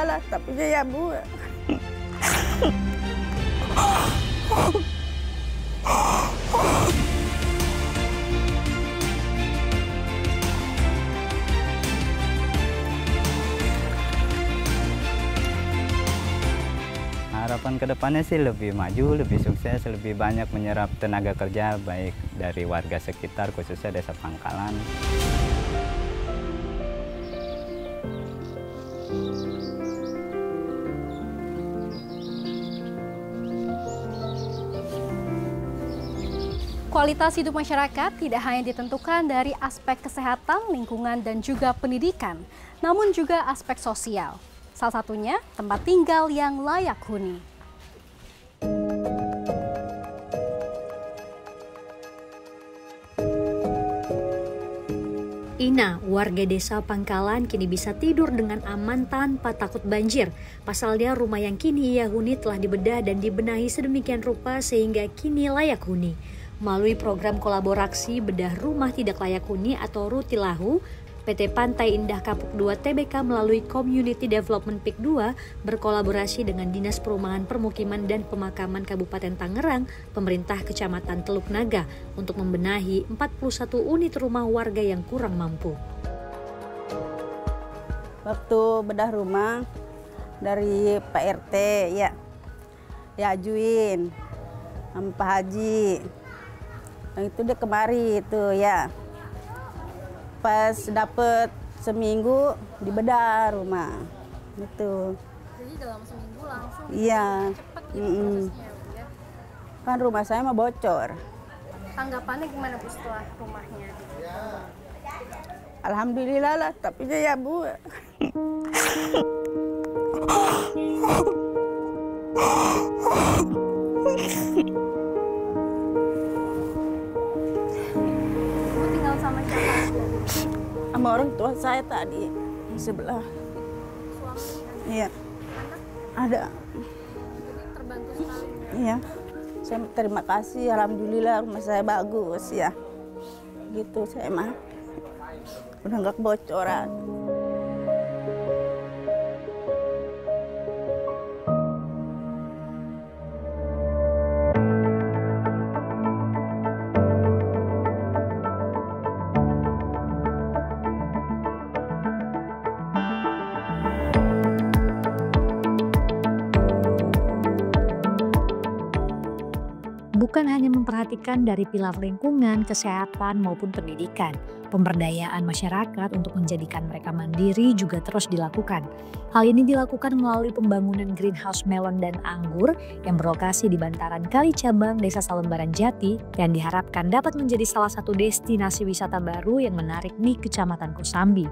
alhamdulillah lah, tapi ya Bu. Harapan kedepannya sih lebih maju, lebih sukses, lebih banyak menyerap tenaga kerja baik dari warga sekitar khususnya Desa Pangkalan. Kualitas hidup masyarakat tidak hanya ditentukan dari aspek kesehatan, lingkungan, dan juga pendidikan, namun juga aspek sosial. Salah satunya tempat tinggal yang layak huni. Ina, warga desa Pangkalan kini bisa tidur dengan aman tanpa takut banjir. Pasalnya rumah yang kini ia huni telah dibedah dan dibenahi sedemikian rupa sehingga kini layak huni. Melalui program kolaborasi bedah rumah tidak layak huni atau Rutilahu, PT Pantai Indah Kapuk 2 TBK melalui Community Development PIK 2 berkolaborasi dengan Dinas Perumahan Permukiman dan Pemakaman Kabupaten Tangerang, pemerintah Kecamatan Teluk Naga untuk membenahi 41 unit rumah warga yang kurang mampu. Waktu bedah rumah dari Pak RT ya ajuin sama Pak Haji. Yang itu dia kemari itu ya. Pas dapet seminggu dibedah rumah. Gitu. Jadi dalam seminggu langsung iya. cepat gitu prosesnya ya. Kan rumah saya mah bocor. Tanggapannya gimana Bu setelah rumahnya? Alhamdulillah lah, tapi ya Bu. Bu tinggal sama siapa? Sama orang tua saya tadi di sebelah. Suami? Iya. Anak? Ada. Jadi terbantu sekali. Iya. Saya terima kasih, alhamdulillah rumah saya bagus ya. Gitu saya mah. Udah nggak kebocoran. Bukan hanya memperhatikan dari pilar lingkungan, kesehatan, maupun pendidikan, pemberdayaan masyarakat untuk menjadikan mereka mandiri juga terus dilakukan. Hal ini dilakukan melalui pembangunan greenhouse melon dan anggur yang berlokasi di bantaran Kali Cabang, Desa Salembaran Jati, dan diharapkan dapat menjadi salah satu destinasi wisata baru yang menarik di Kecamatan Kosambi.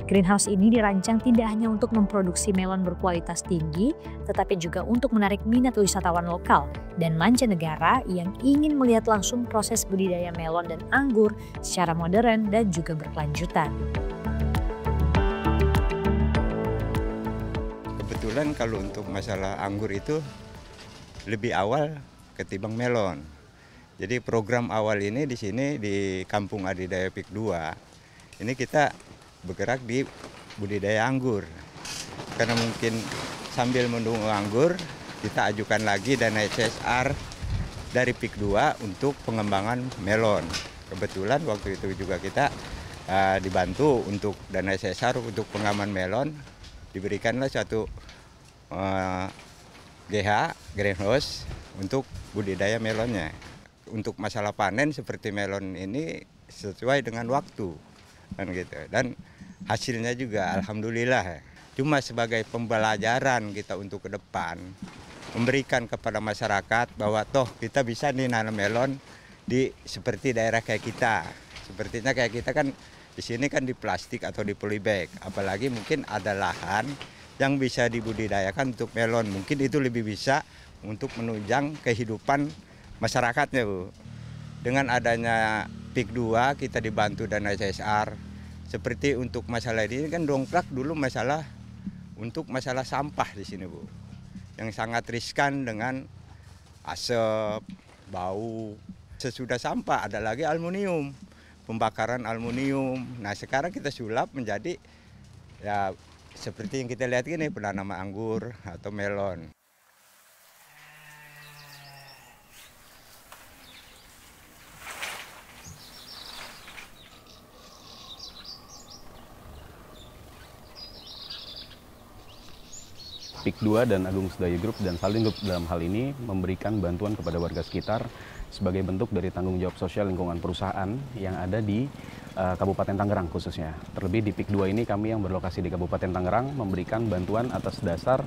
Greenhouse ini dirancang tidak hanya untuk memproduksi melon berkualitas tinggi, tetapi juga untuk menarik minat wisatawan lokal dan mancanegara yang ingin melihat langsung proses budidaya melon dan anggur secara modern dan juga berkelanjutan. Kebetulan kalau untuk masalah anggur itu lebih awal ketimbang melon. Jadi program awal ini di sini di Kampung Adidaya PIK 2, ini kita bergerak di budidaya anggur. Karena mungkin sambil menunggu anggur, kita ajukan lagi dana CSR dari PIK 2 untuk pengembangan melon. Kebetulan waktu itu juga kita dibantu untuk dana CSR untuk pengembangan melon, diberikanlah satu GH, greenhouse, untuk budidaya melonnya. Untuk masalah panen seperti melon ini sesuai dengan waktu, kan gitu. Dan hasilnya juga alhamdulillah. Cuma sebagai pembelajaran kita untuk ke depan, memberikan kepada masyarakat bahwa toh kita bisa nih nanam melon di seperti daerah kayak kita. Sepertinya kayak kita kan di sini kan di plastik atau di polybag, apalagi mungkin ada lahan yang bisa dibudidayakan untuk melon. Mungkin itu lebih bisa untuk menunjang kehidupan masyarakatnya, Bu. Dengan adanya PIK 2 kita dibantu dana CSR. Seperti untuk masalah ini kan dongkrak dulu masalah untuk masalah sampah di sini, Bu. Yang sangat riskan dengan asap, bau. Sesudah sampah ada lagi aluminium. pembakaran aluminium. Nah sekarang kita sulap menjadi ya seperti yang kita lihat ini, penanaman anggur atau melon. PIK 2 dan Agung Sedayu Group dan Saling Group dalam hal ini memberikan bantuan kepada warga sekitar sebagai bentuk dari tanggung jawab sosial lingkungan perusahaan yang ada di Kabupaten Tangerang khususnya. Terlebih di PIK 2 ini kami yang berlokasi di Kabupaten Tangerang memberikan bantuan atas dasar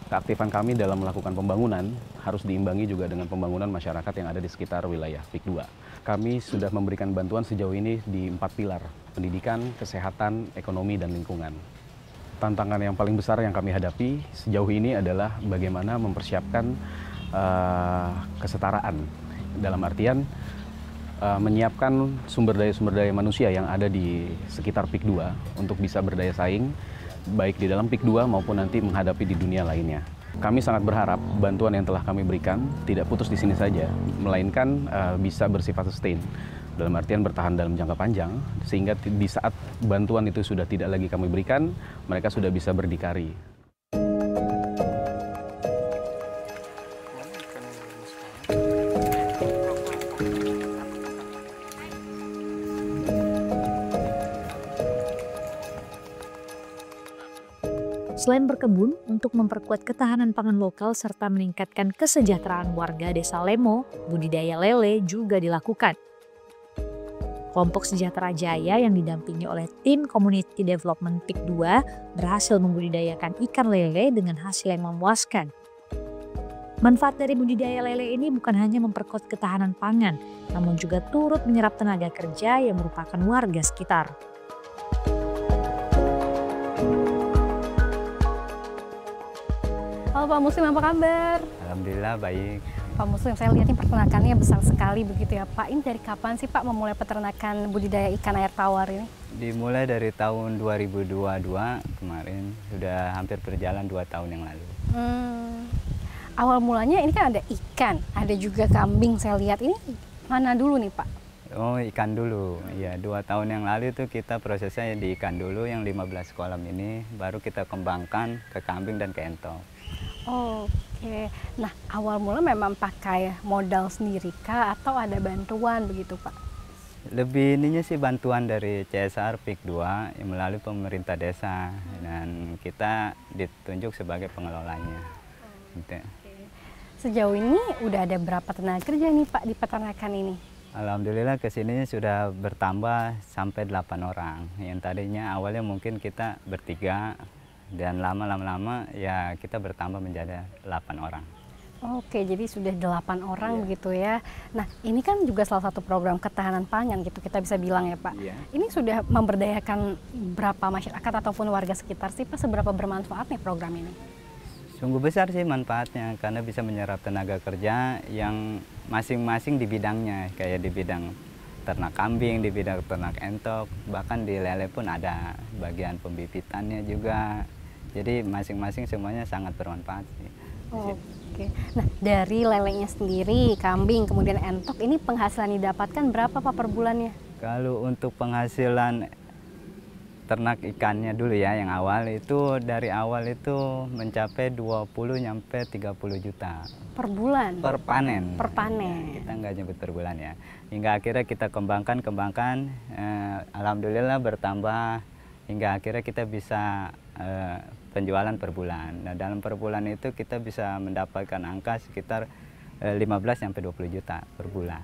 keaktifan kami dalam melakukan pembangunan harus diimbangi juga dengan pembangunan masyarakat yang ada di sekitar wilayah PIK 2. Kami sudah memberikan bantuan sejauh ini di 4 pilar: pendidikan, kesehatan, ekonomi, dan lingkungan. Tantangan yang paling besar yang kami hadapi sejauh ini adalah bagaimana mempersiapkan kesetaraan, dalam artian menyiapkan sumber daya manusia yang ada di sekitar PIK 2 untuk bisa berdaya saing baik di dalam PIK 2 maupun nanti menghadapi di dunia lainnya. Kami sangat berharap bantuan yang telah kami berikan tidak putus di sini saja, melainkan bisa bersifat sustain. Dalam artian bertahan dalam jangka panjang, sehingga di saat bantuan itu sudah tidak lagi kami berikan, mereka sudah bisa berdikari. Selain berkebun, untuk memperkuat ketahanan pangan lokal serta meningkatkan kesejahteraan warga Desa Lemo, budidaya lele juga dilakukan. Kelompok Sejahtera Jaya yang didampingi oleh tim Community Development PIK 2 berhasil membudidayakan ikan lele dengan hasil yang memuaskan. Manfaat dari budidaya lele ini bukan hanya memperkuat ketahanan pangan, namun juga turut menyerap tenaga kerja yang merupakan warga sekitar. Halo Pak Muslim, apa kabar? Alhamdulillah baik. Pak Muslim, saya lihat ini peternakannya besar sekali begitu ya Pak. Ini dari kapan sih Pak memulai peternakan budidaya ikan air tawar ini? Dimulai dari tahun 2022 kemarin, sudah hampir berjalan 2 tahun yang lalu. Awal mulanya ini kan ada ikan, ada juga kambing saya lihat. Ini mana dulu nih Pak? Oh, ikan dulu. Iya, 2 tahun yang lalu itu kita prosesnya di ikan dulu yang 15 kolam ini, baru kita kembangkan ke kambing dan ke entok. Oke. Nah, awal mula memang pakai modal sendiri kah atau ada bantuan begitu, Pak? Lebih ininya sih bantuan dari CSR PIK 2 yang melalui pemerintah desa dan kita ditunjuk sebagai pengelolanya. Gitu. Sejauh ini udah ada berapa tenaga kerja nih Pak di peternakan ini? Alhamdulillah kesininya sudah bertambah sampai 8 orang. Yang tadinya awalnya mungkin kita bertiga dan lama-lama ya kita bertambah menjadi 8 orang. Oke, jadi sudah 8 orang begitu ya. Nah, ini kan juga salah satu program ketahanan pangan gitu kita bisa bilang ya Pak. Ini sudah memberdayakan berapa masyarakat ataupun warga sekitar sih Pak? Seberapa bermanfaat nih program ini? Sungguh besar sih manfaatnya karena bisa menyerap tenaga kerja yang masing-masing di bidangnya, kayak di bidang ternak kambing, di bidang ternak entok, bahkan di lele pun ada bagian pembibitannya juga. Jadi masing-masing semuanya sangat bermanfaat sih. Oke. Nah, dari lelenya sendiri, kambing, kemudian entok, ini penghasilan didapatkan berapa Pak per bulannya? Kalau untuk penghasilan ternak ikannya dulu ya yang awal itu dari awal itu mencapai 20 nyampe 30 juta. Per bulan? Per panen. Per panen. Ya, kita nggak nyebut per bulan ya. Hingga akhirnya kita kembangkan, alhamdulillah bertambah hingga akhirnya kita bisa penjualan per bulan. Nah, dalam per bulan itu kita bisa mendapatkan angka sekitar 15 sampai 20 juta per bulan.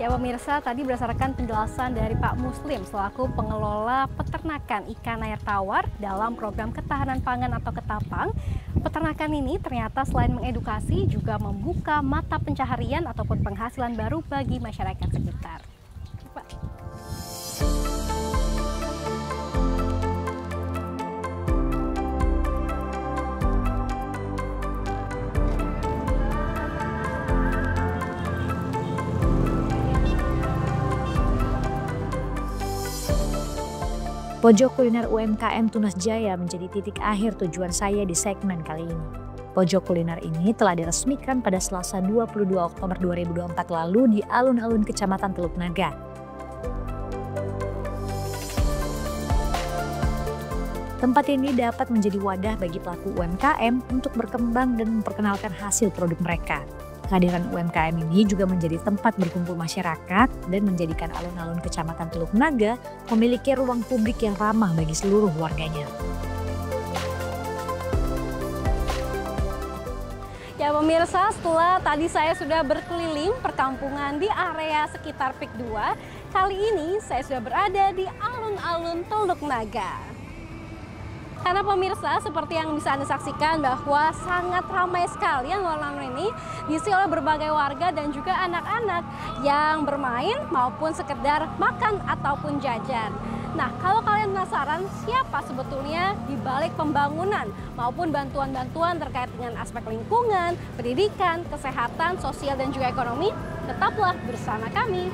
Ya pemirsa, tadi berdasarkan penjelasan dari Pak Muslim selaku pengelola peternakan ikan air tawar dalam program ketahanan pangan atau Ketapang, peternakan ini ternyata selain mengedukasi juga membuka mata pencaharian ataupun penghasilan baru bagi masyarakat sekitar. Pak. Pojok kuliner UMKM Tunas Jaya menjadi titik akhir tujuan saya di segmen kali ini. Pojok kuliner ini telah diresmikan pada Selasa 22 Oktober 2024 lalu di alun-alun Kecamatan Teluk Naga. Tempat ini dapat menjadi wadah bagi pelaku UMKM untuk berkembang dan memperkenalkan hasil produk mereka. Kehadiran UMKM ini juga menjadi tempat berkumpul masyarakat dan menjadikan alun-alun Kecamatan Teluk Naga memiliki ruang publik yang ramah bagi seluruh warganya. Ya pemirsa, setelah tadi saya sudah berkeliling perkampungan di area sekitar PIK 2, kali ini saya sudah berada di alun-alun Teluk Naga. Karena pemirsa, seperti yang bisa Anda saksikan bahwa sangat ramai sekali alun-alun ini diisi oleh berbagai warga dan juga anak-anak yang bermain maupun sekedar makan ataupun jajan. Nah, kalau kalian penasaran siapa sebetulnya di balik pembangunan maupun bantuan-bantuan terkait dengan aspek lingkungan, pendidikan, kesehatan, sosial dan juga ekonomi, tetaplah bersama kami.